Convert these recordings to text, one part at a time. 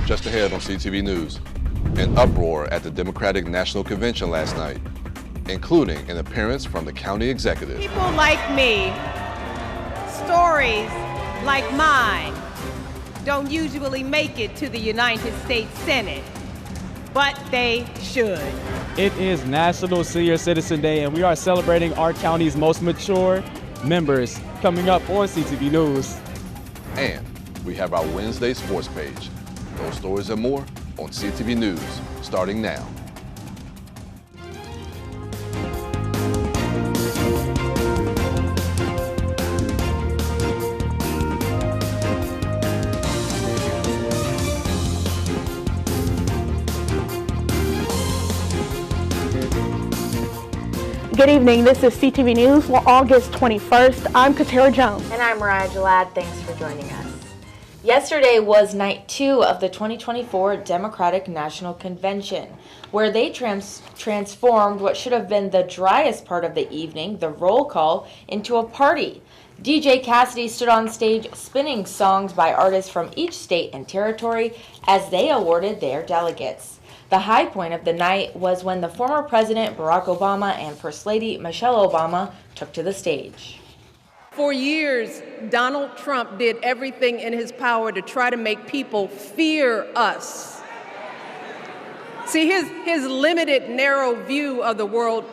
Just ahead on CTV News, an uproar at the Democratic National Convention last night, including an appearance from the county executive. People like me, stories like mine, don't usually make it to the United States Senate, but they should. It is National Senior Citizen Day, and we are celebrating our county's most mature members. Coming up on CTV News. And we have our Wednesday sports page. Those stories and more on CTV News, starting now. Good evening, this is CTV News for August 21st. I'm Katara Jones. And I'm Mariah Jalad. Thanks for joining us. Yesterday was night 2 of the 2024 Democratic National Convention, where they transformed what should have been the driest part of the evening, the roll call, into a party. DJ Cassidy stood on stage spinning songs by artists from each state and territory as they awarded their delegates. The high point of the night was when the former President Barack Obama and First Lady Michelle Obama took to the stage. For years, Donald Trump did everything in his power to try to make people fear us. See, his limited, narrow view of the world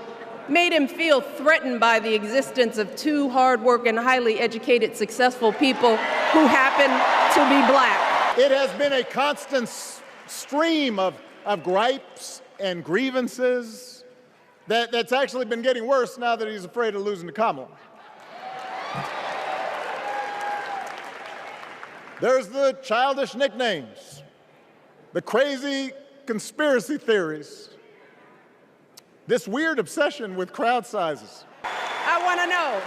made him feel threatened by the existence of two hard-working, highly educated, successful people who happen to be black. It has been a constant stream of gripes and grievances that's actually been getting worse now that he's afraid of losing to Kamala. There's the childish nicknames, the crazy conspiracy theories, this weird obsession with crowd sizes. I want to know,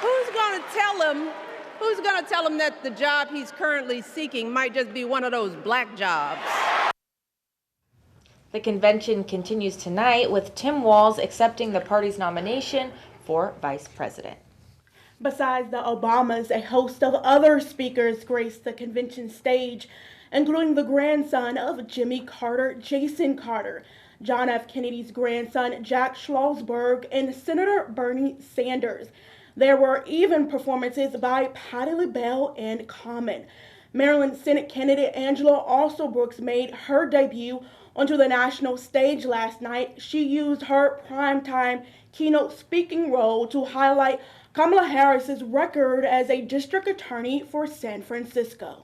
who's going to tell him that the job he's currently seeking might just be one of those black jobs? The convention continues tonight with Tim Walz accepting the party's nomination for vice president. Besides the Obamas, a host of other speakers graced the convention stage, including the grandson of Jimmy Carter, Jason Carter, John F. Kennedy's grandson, Jack Schlossberg, and Senator Bernie Sanders. There were even performances by Patti LaBelle and Common. Maryland Senate candidate Angela Alsobrooks made her debut onto the national stage last night. She used her primetime keynote speaking role to highlight Kamala Harris's record as a district attorney for San Francisco.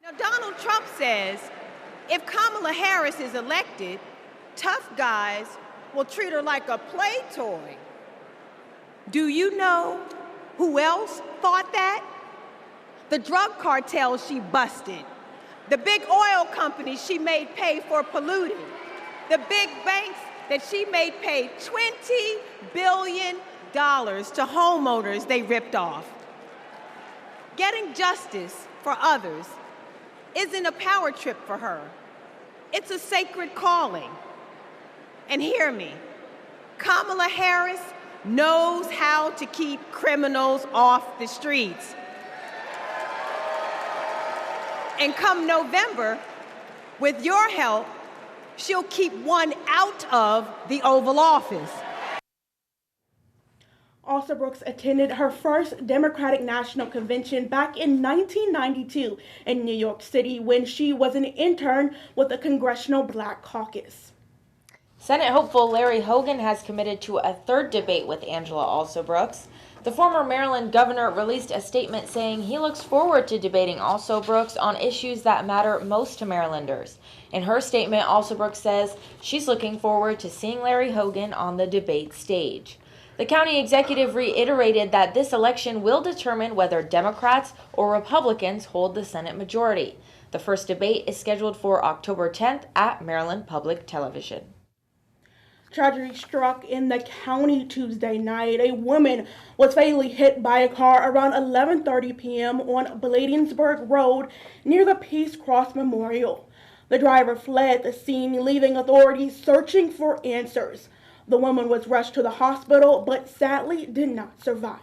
Now, Donald Trump says if Kamala Harris is elected, tough guys will treat her like a play toy. Do you know who else thought that? The drug cartel she busted, the big oil companies she made pay for polluting, the big banks that she made pay $20 billion to homeowners they ripped off. Getting justice for others isn't a power trip for her. It's a sacred calling. And hear me, Kamala Harris knows how to keep criminals off the streets. And come November, with your help, she'll keep one out of the Oval Office. Alsobrooks attended her first Democratic National Convention back in 1992 in New York City when she was an intern with the Congressional Black Caucus. Senate hopeful Larry Hogan has committed to a third debate with Angela Alsobrooks. The former Maryland governor released a statement saying he looks forward to debating Alsobrooks on issues that matter most to Marylanders. In her statement, Alsobrooks says she's looking forward to seeing Larry Hogan on the debate stage. The county executive reiterated that this election will determine whether Democrats or Republicans hold the Senate majority. The first debate is scheduled for October 10th at Maryland Public Television. Tragedy struck in the county Tuesday night. A woman was fatally hit by a car around 11:30 p.m. on Bladensburg Road near the Peace Cross Memorial. The driver fled the scene, leaving authorities searching for answers. The woman was rushed to the hospital, but sadly did not survive.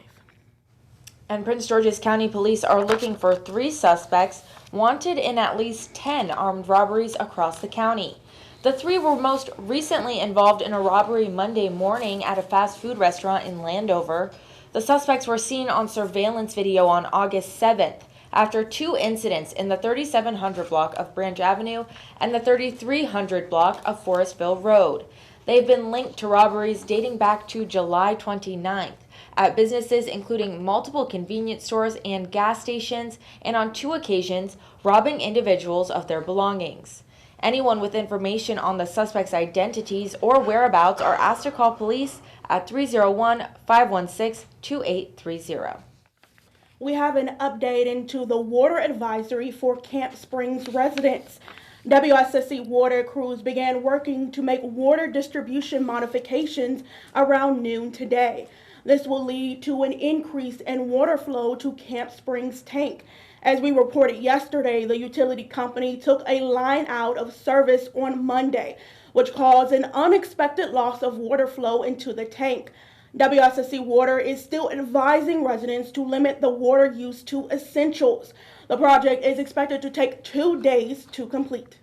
And Prince George's County Police are looking for 3 suspects wanted in at least 10 armed robberies across the county. The three were most recently involved in a robbery Monday morning at a fast food restaurant in Landover. The suspects were seen on surveillance video on August 7th after two incidents in the 3700 block of Branch Avenue and the 3300 block of Forestville Road. They've been linked to robberies dating back to July 29th at businesses including multiple convenience stores and gas stations, and on two occasions robbing individuals of their belongings. Anyone with information on the suspects' identities or whereabouts are asked to call police at 301-516-2830. We have an update into the water advisory for Camp Springs residents. WSSC water crews began working to make water distribution modifications around noon today. This will lead to an increase in water flow to Camp Springs tank. As we reported yesterday, the utility company took a line out of service on Monday, which caused an unexpected loss of water flow into the tank. WSSC Water is still advising residents to limit the water use to essentials. The project is expected to take 2 days to complete.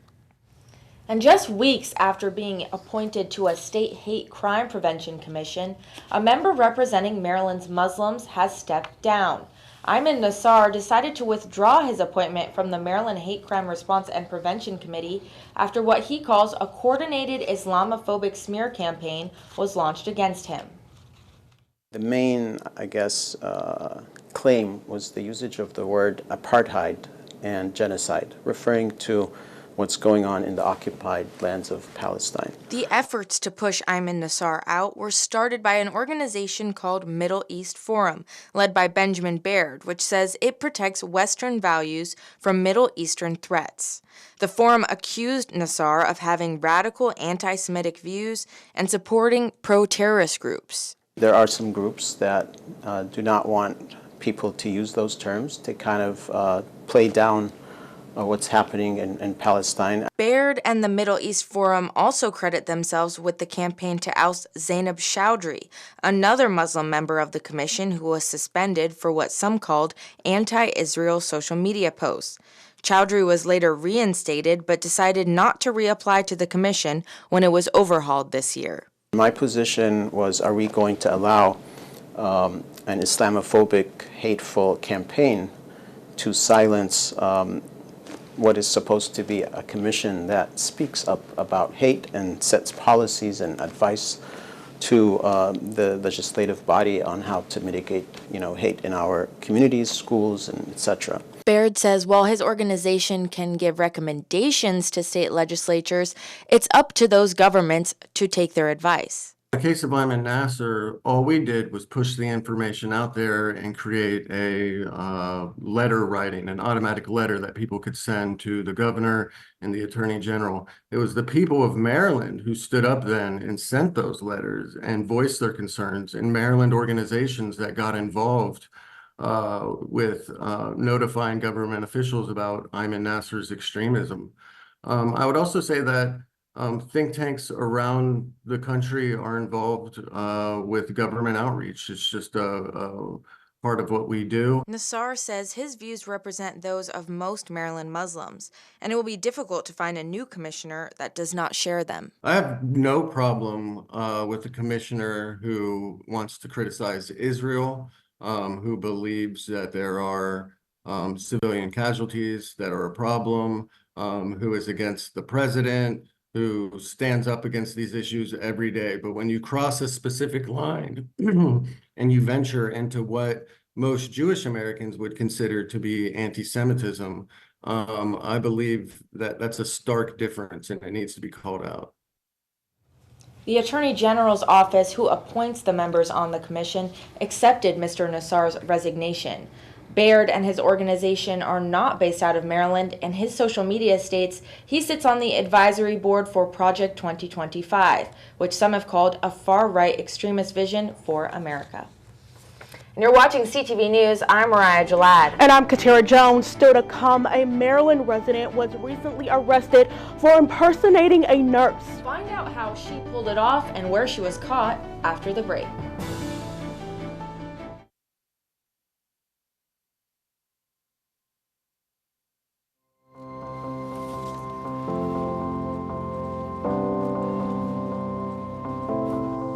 And just weeks after being appointed to a state hate crime prevention commission, a member representing Maryland's Muslims has stepped down. Ayman Nassar decided to withdraw his appointment from the Maryland Hate Crime Response and Prevention Committee after what he calls a coordinated Islamophobic smear campaign was launched against him. The main, claim was the usage of the word apartheid and genocide, referring to what's going on in the occupied lands of Palestine. The efforts to push Ayman Nassar out were started by an organization called Middle East Forum, led by Benjamin Baird, which says it protects Western values from Middle Eastern threats. The forum accused Nassar of having radical anti-Semitic views and supporting pro-terrorist groups. There are some groups that do not want people to use those terms to kind of play down what's happening in Palestine. Baird and the Middle East Forum also credit themselves with the campaign to oust Zainab Chowdhury, another Muslim member of the commission who was suspended for what some called anti-Israel social media posts. Chowdhury was later reinstated but decided not to reapply to the commission when it was overhauled this year. My position was, are we going to allow an Islamophobic, hateful campaign to silence what is supposed to be a commission that speaks up about hate and sets policies and advice to the legislative body on how to mitigate, hate in our communities, schools, and etc. Baird says while his organization can give recommendations to state legislatures, it's up to those governments to take their advice. In the case of Ayman Nassar, all we did was push the information out there and create a letter writing, an automatic letter that people could send to the governor and the attorney general. It was the people of Maryland who stood up then and sent those letters and voiced their concerns, and Maryland organizations that got involved with notifying government officials about Ayman Nassar's extremism. I would also say that think tanks around the country are involved with government outreach. It's just a part of what we do. Nassar says his views represent those of most Maryland Muslims, and it will be difficult to find a new commissioner that does not share them. I have no problem with a commissioner who wants to criticize Israel, who believes that there are civilian casualties that are a problem, who is against the president, who stands up against these issues every day. But when you cross a specific line and you venture into what most Jewish Americans would consider to be anti-Semitism, I believe that that's a stark difference and it needs to be called out. The Attorney General's office, who appoints the members on the commission, accepted Mr. Nassar's resignation. Baird and his organization are not based out of Maryland, and his social media states he sits on the advisory board for Project 2025, which some have called a far-right extremist vision for America. And you're watching CTV News. I'm Mariah Jalad. And I'm Katara Jones. Still to come, a Maryland resident was recently arrested for impersonating a nurse. Find out how she pulled it off and where she was caught after the break.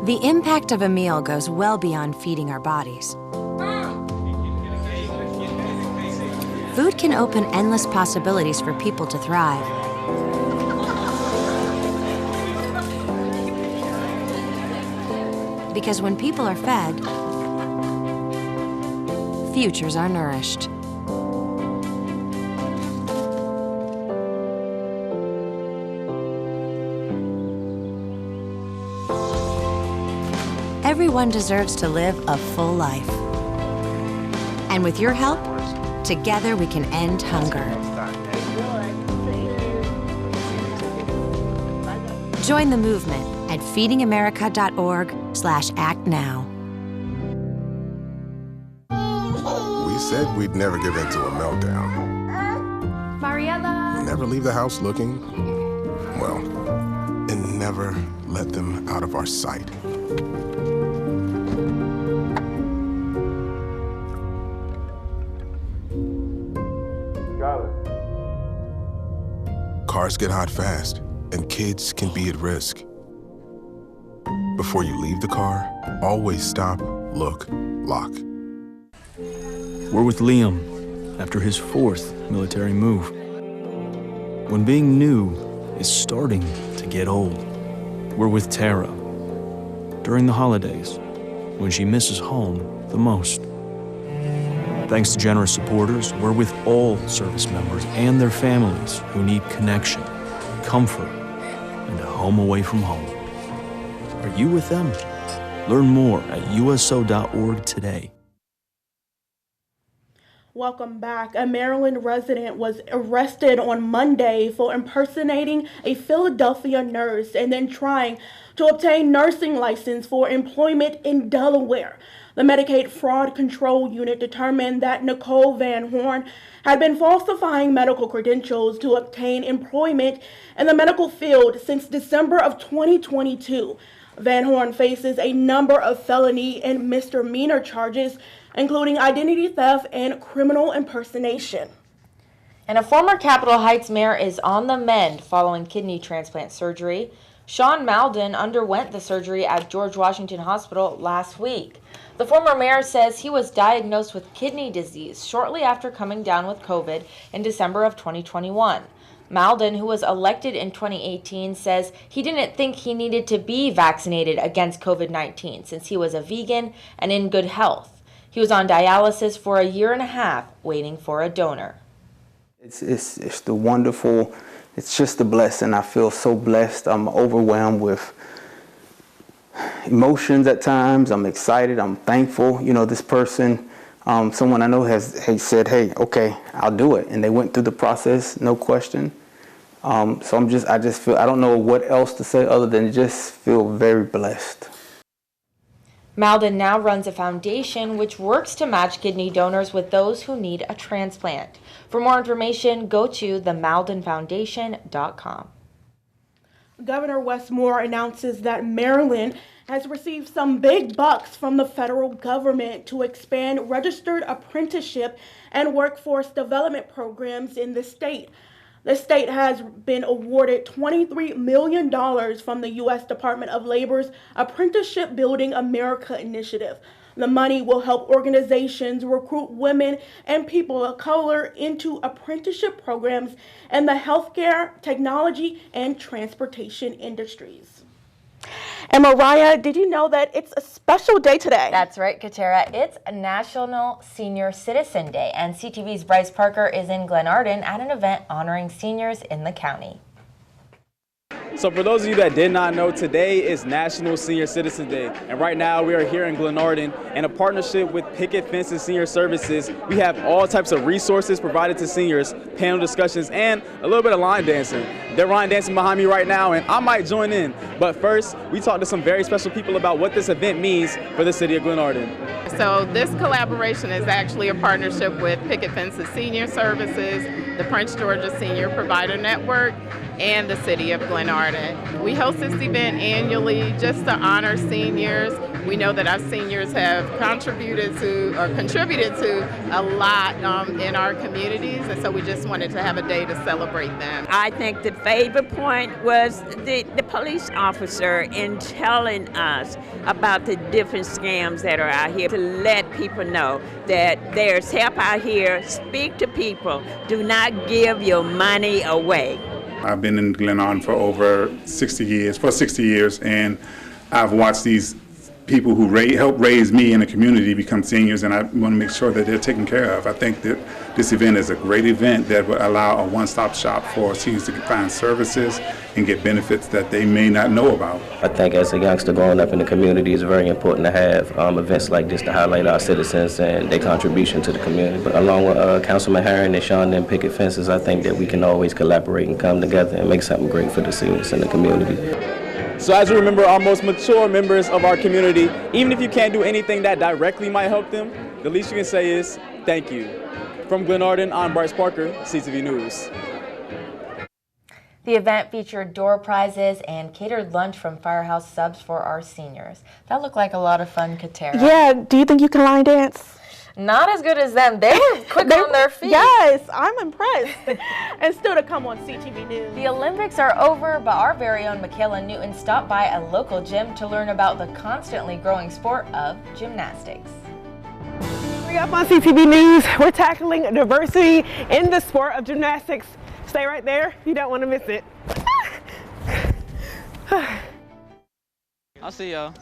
The impact of a meal goes well beyond feeding our bodies. Food can open endless possibilities for people to thrive. Because when people are fed, futures are nourished. Everyone deserves to live a full life. And with your help, together we can end hunger. Join the movement at feedingamerica.org/actnow. We said we'd never give in to a meltdown. Mariella! Never leave the house looking, well, and never let them out of our sight. Cars get hot fast, and kids can be at risk. Before you leave the car, always stop, look, lock. We're with Liam after his 4th military move. When being new is starting to get old. We're with Tara during the holidays when she misses home the most. Thanks to generous supporters, we're with all service members and their families who need connection, comfort, and a home away from home. Are you with them? Learn more at uso.org today. Welcome back. A Maryland resident was arrested on Monday for impersonating a Philadelphia nurse and then trying to obtain nursing license for employment in Delaware. The Medicaid Fraud Control Unit determined that Nicole Van Horn had been falsifying medical credentials to obtain employment in the medical field since December of 2022. Van Horn faces a number of felony and misdemeanor charges, including identity theft and criminal impersonation. And a former Capitol Heights mayor is on the mend following kidney transplant surgery. Sean Malden underwent the surgery at George Washington Hospital last week. The former mayor says he was diagnosed with kidney disease shortly after coming down with COVID in December of 2021. Malden, who was elected in 2018, says he didn't think he needed to be vaccinated against COVID-19 since he was a vegan and in good health. He was on dialysis for a year and a half, waiting for a donor. It's the wonderful, it's just a blessing. I feel so blessed. I'm overwhelmed with emotions at times. I'm excited. I'm thankful. You know, this person, someone I know has said, hey, okay, I'll do it. And they went through the process, no question. So I just feel, I don't know what else to say other than just feel very blessed. Malden now runs a foundation which works to match kidney donors with those who need a transplant. For more information, go to themaldenfoundation.com. Governor Wes Moore announces that Maryland has received some big bucks from the federal government to expand registered apprenticeship and workforce development programs in the state. The state has been awarded $23 million from the U.S. Department of Labor's Apprenticeship Building America initiative. The money will help organizations recruit women and people of color into apprenticeship programs in the healthcare, technology, and transportation industries. And Mariah, did you know that it's a special day today? That's right, Katera. It's National Senior Citizen Day, and CTV's Bryce Parker is in Glenarden at an event honoring seniors in the county. So for those of you that did not know, today is National Senior Citizen Day. And right now we are here in Glenarden in a partnership with Picket Fence and Senior Services. We have all types of resources provided to seniors, panel discussions, and a little bit of line dancing. They're line dancing behind me right now, and I might join in. But first, we talked to some very special people about what this event means for the city of Glenarden. So this collaboration is actually a partnership with Picket Fence and Senior Services, the Prince George's Senior Provider Network, and the city of Glenarden. We host this event annually just to honor seniors. We know that our seniors have contributed to a lot in our communities, and so we just wanted to have a day to celebrate them. I think that favorite point was the police officer in telling us about the different scams that are out here, to let people know that there's help out here. Speak to people. Do not give your money away. I've been in Glenarden for over 60 years, and I've watched these people who help raise me in the community become seniors, and I want to make sure that they're taken care of. I think that this event is a great event that will allow a one-stop shop for seniors to find services and get benefits that they may not know about. I think as a youngster growing up in the community, it's very important to have events like this to highlight our citizens and their contribution to the community. But along with Councilman Herring and Sean and Picket Fences, I think that we can always collaborate and come together and make something great for the seniors in the community. So as you remember, our most mature members of our community, even if you can't do anything that directly might help them, the least you can say is thank you. From Glenarden, I'm Bryce Parker, CTV News. The event featured door prizes and catered lunch from Firehouse Subs for our seniors. That looked like a lot of fun, Katera. Yeah, do you think you can line dance? Not as good as them. They were quick on their feet. Yes, I'm impressed. And still to come on CTV News. The Olympics are over, but our very own Michaela Newton stopped by a local gym to learn about the constantly growing sport of gymnastics. Coming up on CTV News, we're tackling diversity in the sport of gymnastics. Stay right there, you don't want to miss it. I'll see y'all.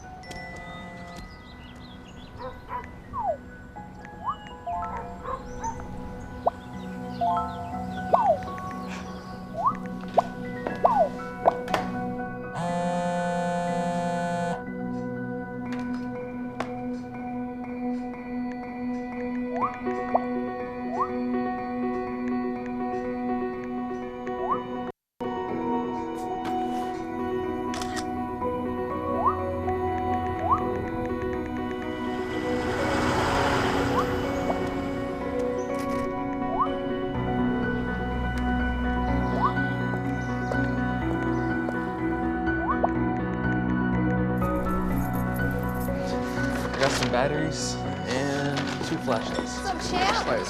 Got some batteries and 2 flashlights. What's up, champ? I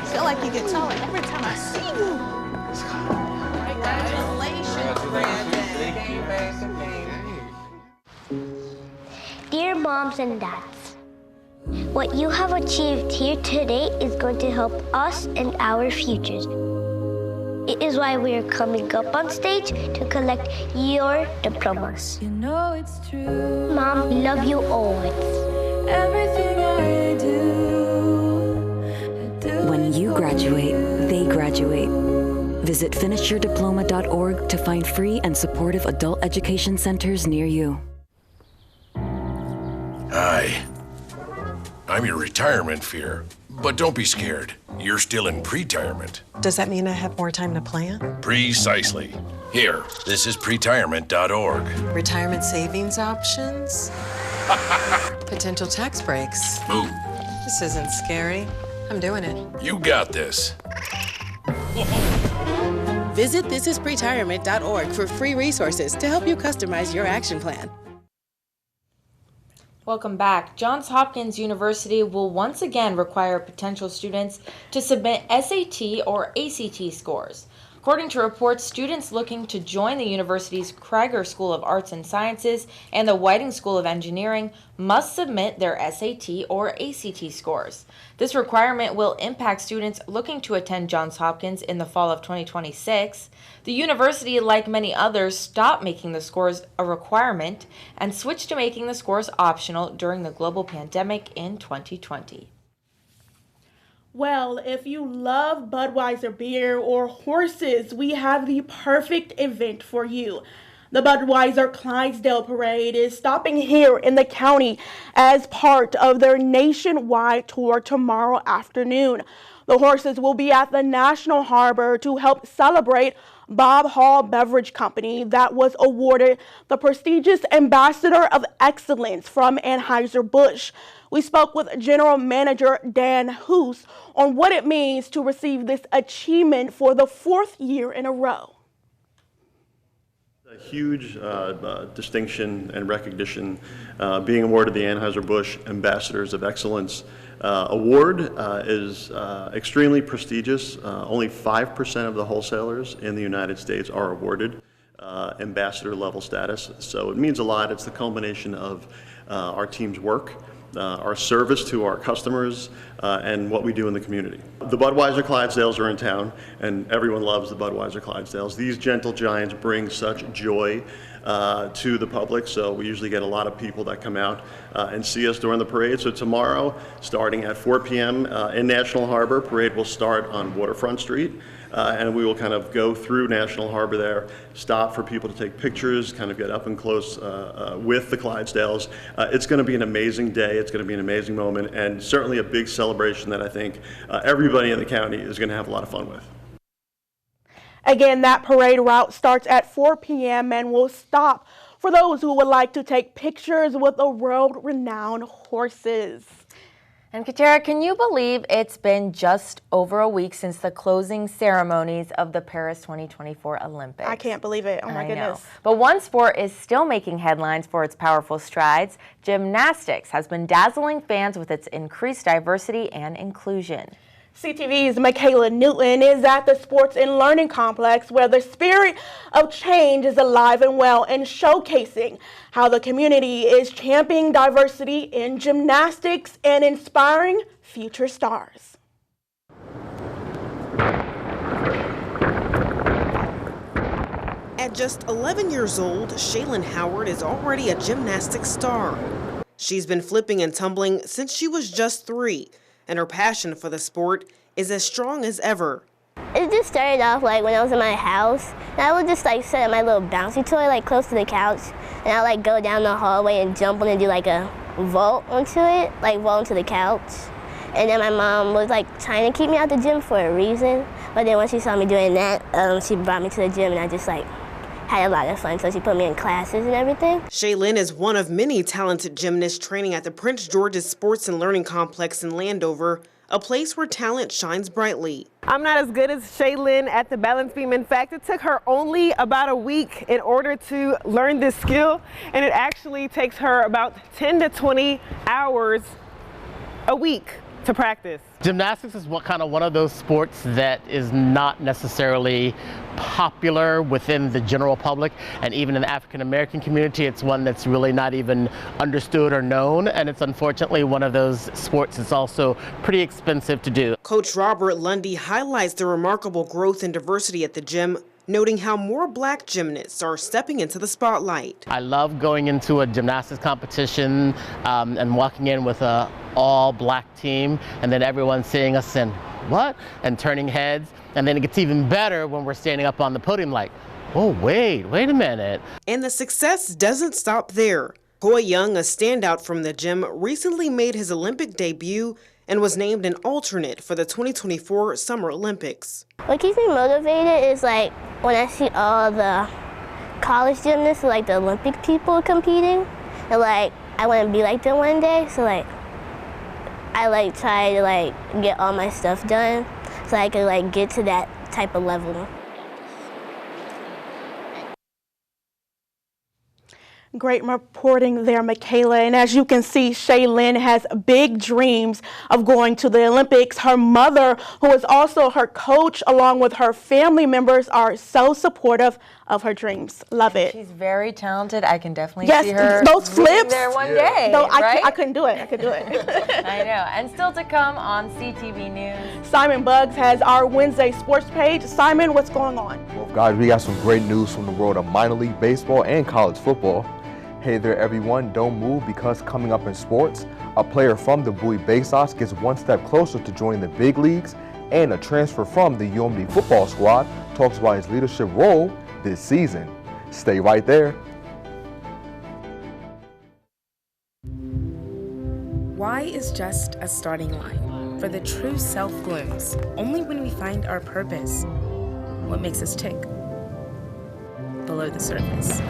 feel like you get taller every time I see you. Congratulations, Dear moms and dads, what you have achieved here today is going to help us and our futures. It is why we are coming up on stage to collect your diplomas. You know it's true. Mom, we love you always. Everything I do. When you graduate, they graduate. Visit finishyourdiploma.org to find free and supportive adult education centers near you. Hi. I'm your retirement fear. But don't be scared. You're still in pre-retirement. Does that mean I have more time to plan? Precisely. Here, this is pretirement.org. Retirement savings options? Potential tax breaks. Move. This isn't scary. I'm doing it. You got this. Visit thisispretirement.org for free resources to help you customize your action plan. Welcome back. Johns Hopkins University will once again require potential students to submit SAT or ACT scores. According to reports, students looking to join the university's Krieger School of Arts and Sciences and the Whiting School of Engineering must submit their SAT or ACT scores. This requirement will impact students looking to attend Johns Hopkins in the fall of 2026. The university, like many others, stopped making the scores a requirement and switched to making the scores optional during the global pandemic in 2020. Well, if you love Budweiser beer or horses, we have the perfect event for you. The Budweiser Clydesdale Parade is stopping here in the county as part of their nationwide tour tomorrow afternoon. The horses will be at the National Harbor to help celebrate Bob Hall Beverage Company that was awarded the prestigious Ambassador of Excellence from Anheuser-Busch. We spoke with General Manager Dan Hoos on what it means to receive this achievement for the 4th year in a row. A huge distinction and recognition being awarded the Anheuser-Busch Ambassadors of Excellence. award is extremely prestigious. Only 5% of the wholesalers in the United States are awarded ambassador level status. So it means a lot. It's the culmination of our team's work, our service to our customers, and what we do in the community. The Budweiser Clydesdales are in town, and everyone loves the Budweiser Clydesdales. These gentle giants bring such joy to the public, so we usually get a lot of people that come out and see us during the parade. So tomorrow, starting at 4 p.m. In National Harbor, parade will start on Waterfront Street. And we will kind of go through National Harbor there, stop for people to take pictures, kind of get up and close with the Clydesdales. It's going to be an amazing day. It's going to be an amazing moment, and certainly a big celebration that I think everybody in the county is going to have a lot of fun with. Again, that parade route starts at 4 p.m. and will stop for those who would like to take pictures with the world-renowned horses. And Katera, can you believe it's been just over a week since the closing ceremonies of the Paris 2024 Olympics? I can't believe it. Oh my goodness. But one sport is still making headlines for its powerful strides. Gymnastics has been dazzling fans with its increased diversity and inclusion. CTV's Michaela Newton is at the Sports and Learning Complex, where the spirit of change is alive and well, and showcasing how the community is championing diversity in gymnastics and inspiring future stars. At just 11 years old, Shaylin Howard is already a gymnastics star. She's been flipping and tumbling since she was just 3. And her passion for the sport is as strong as ever. It just started off like when I was in my house, and I would just like set up my little bouncy toy like close to the couch, and I like go down the hallway and jump on and do like a vault onto it, like vault onto the couch. And then my mom was like trying to keep me out the gym for a reason, but then when she saw me doing that, she brought me to the gym, and I just like had a lot of fun, so she put me in classes and everything. Shaylin is one of many talented gymnasts training at the Prince George's Sports and Learning Complex in Landover, a place where talent shines brightly. I'm not as good as Shaylin at the balance beam. In fact, it took her only about a week in order to learn this skill, and it actually takes her about 10 to 20 hours a week to practice. Gymnastics is one of those sports that is not necessarily popular within the general public, and even in the African American community, it's one that's really not even understood or known, and it's unfortunately one of those sports that's also pretty expensive to do. Coach Robert Lundy highlights the remarkable growth and diversity at the gym, noting how more black gymnasts are stepping into the spotlight. I love going into a gymnastics competition and walking in with a all-black team, and then everyone seeing us and what? And turning heads. And then it gets even better when we're standing up on the podium like, oh, wait a minute. And the success doesn't stop there. Coy Young, a standout from the gym, recently made his Olympic debut and was named an alternate for the 2024 Summer Olympics. What keeps me motivated is like when I see all the college gymnasts, like the Olympic people competing, and like I want to be like them one day, so like I like try to like get all my stuff done so I can like get to that type of level. Great reporting there, Michaela. And as you can see, Shaylin has big dreams of going to the Olympics. Her mother, who is also her coach, along with her family members, are so supportive of her dreams. Love it. She's very talented. I can definitely see Yes, her those flips there one day. No, right? I couldn't do it. I could do it. I know. And still to come on CTV News. Simon Buggs has our Wednesday sports page. Simon, what's going on? Well, guys, we got some great news from the world of minor league baseball and college football. Hey there, everyone. Don't move, because coming up in sports, a player from the Bowie Bay Sox gets one step closer to joining the big leagues, and a transfer from the UMD football squad talks about his leadership role this season. Stay right there. Why is just a starting line, for the true self blooms only when we find our purpose. What makes us tick? Below the surface.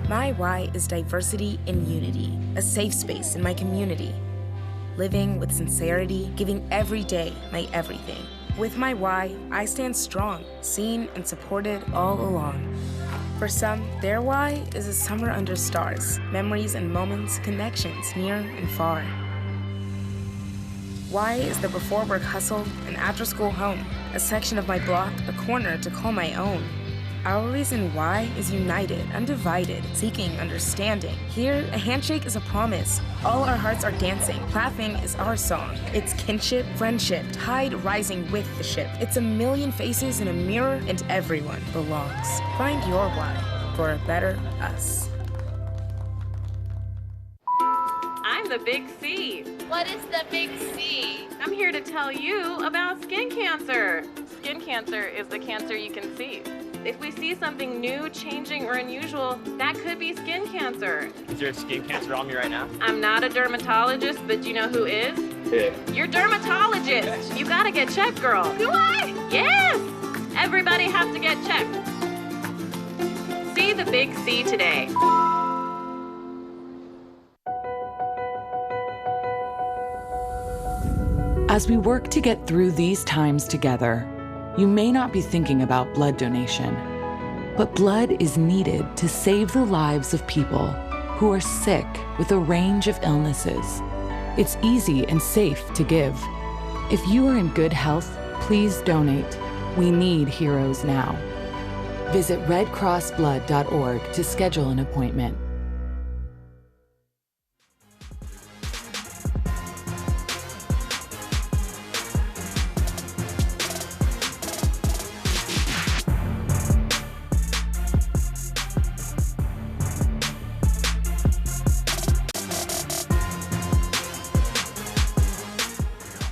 My why is diversity and unity, a safe space in my community. Living with sincerity, giving every day my everything. With my why, I stand strong, seen and supported all along. For some, their why is a summer under stars, memories and moments, connections near and far. Y is the before-work hustle and after-school home, a section of my block, a corner to call my own. Our reason why is united, undivided, seeking understanding. Here, a handshake is a promise. All our hearts are dancing. Laughing is our song. It's kinship, friendship, tide rising with the ship. It's a million faces in a mirror, and everyone belongs. Find your why for a better us. I'm the Big C. What is the Big C? I'm here to tell you about skin cancer. Skin cancer is the cancer you can see. If we see something new, changing, or unusual, that could be skin cancer. Is there skin cancer on me right now? I'm not a dermatologist, but do you know who is? Yeah. Your dermatologist. You gotta get checked, girl. Do I? Yes! Everybody has to get checked. See the Big C today. As we work to get through these times together, you may not be thinking about blood donation, but blood is needed to save the lives of people who are sick with a range of illnesses. It's easy and safe to give. If you are in good health, please donate. We need heroes now. Visit redcrossblood.org to schedule an appointment.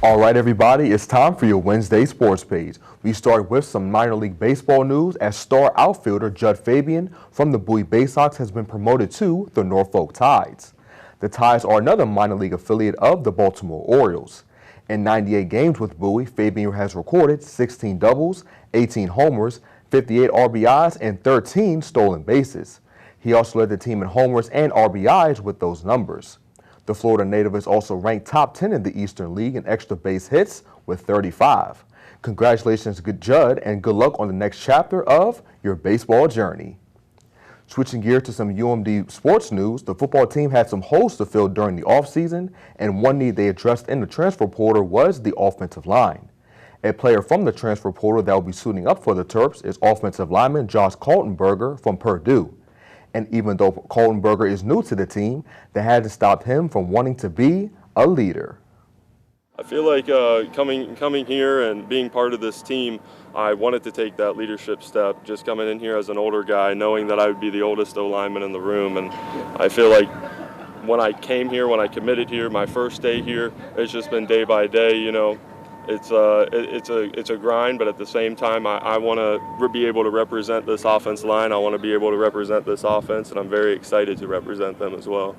All right, everybody, it's time for your Wednesday sports page. We start with some minor league baseball news as star outfielder Judd Fabian from the Bowie Bay Sox has been promoted to the Norfolk Tides. The Tides are another minor league affiliate of the Baltimore Orioles. In 98 games with Bowie, Fabian has recorded 16 doubles, 18 homers, 58 RBIs, and 13 stolen bases. He also led the team in homers and RBIs with those numbers. The Florida native is also ranked top 10 in the Eastern League in extra base hits with 35. Congratulations, Judd, and good luck on the next chapter of your baseball journey. Switching gears to some UMD sports news, the football team had some holes to fill during the offseason, and one need they addressed in the transfer portal was the offensive line. A player from the transfer portal that will be suiting up for the Terps is offensive lineman Josh Kaltenberger from Purdue. And even though Kaltenberger is new to the team, that hasn't stopped him from wanting to be a leader. I feel like coming here and being part of this team, I wanted to take that leadership step, just coming in here as an older guy, knowing that I would be the oldest O-lineman in the room. And I feel like when I came here, when I committed here, my first day here, it's just been day by day, you know. It's a grind, but at the same time, I want to be able to represent this offense line. I want to be able to represent this offense, and I'm very excited to represent them as well.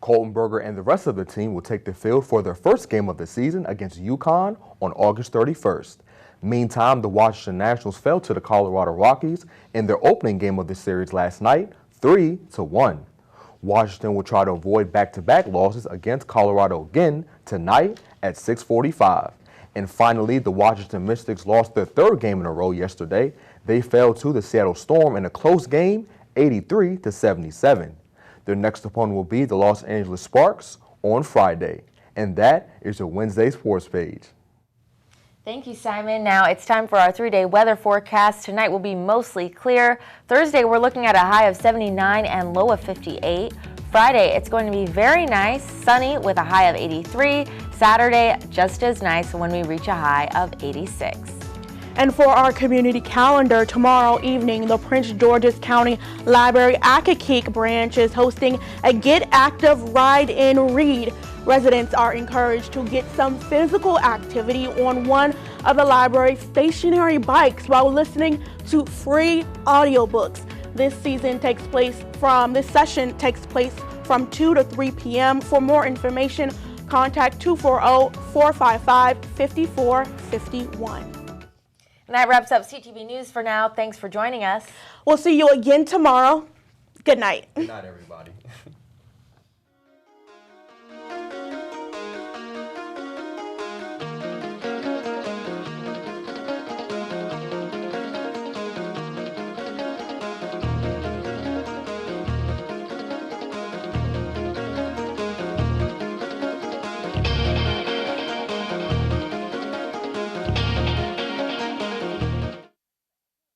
Kaltenberger and the rest of the team will take the field for their first game of the season against UConn on August 31st. Meantime, the Washington Nationals fell to the Colorado Rockies in their opening game of the series last night, 3-1. Washington will try to avoid back-to-back losses against Colorado again tonight at 6:45. And finally, the Washington Mystics lost their third game in a row yesterday. They fell to the Seattle Storm in a close game, 83-77. Their next opponent will be the Los Angeles Sparks on Friday. And that is your Wednesday sports page. Thank you, Simon. Now it's time for our 3-day weather forecast. Tonight will be mostly clear. Thursday, we're looking at a high of 79 and low of 58. Friday, it's going to be very nice, sunny with a high of 83. Saturday, just as nice when we reach a high of 86. And for our community calendar, tomorrow evening, the Prince George's County Library Accokeek branch is hosting a Get Active Ride and Read. Residents are encouraged to get some physical activity on one of the library's stationary bikes while listening to free audiobooks. This session takes place from 2 to 3 p.m. For more information, contact 240-455-5451. And that wraps up CTV News for now. Thanks for joining us. We'll see you again tomorrow. Good night. Good night, everybody.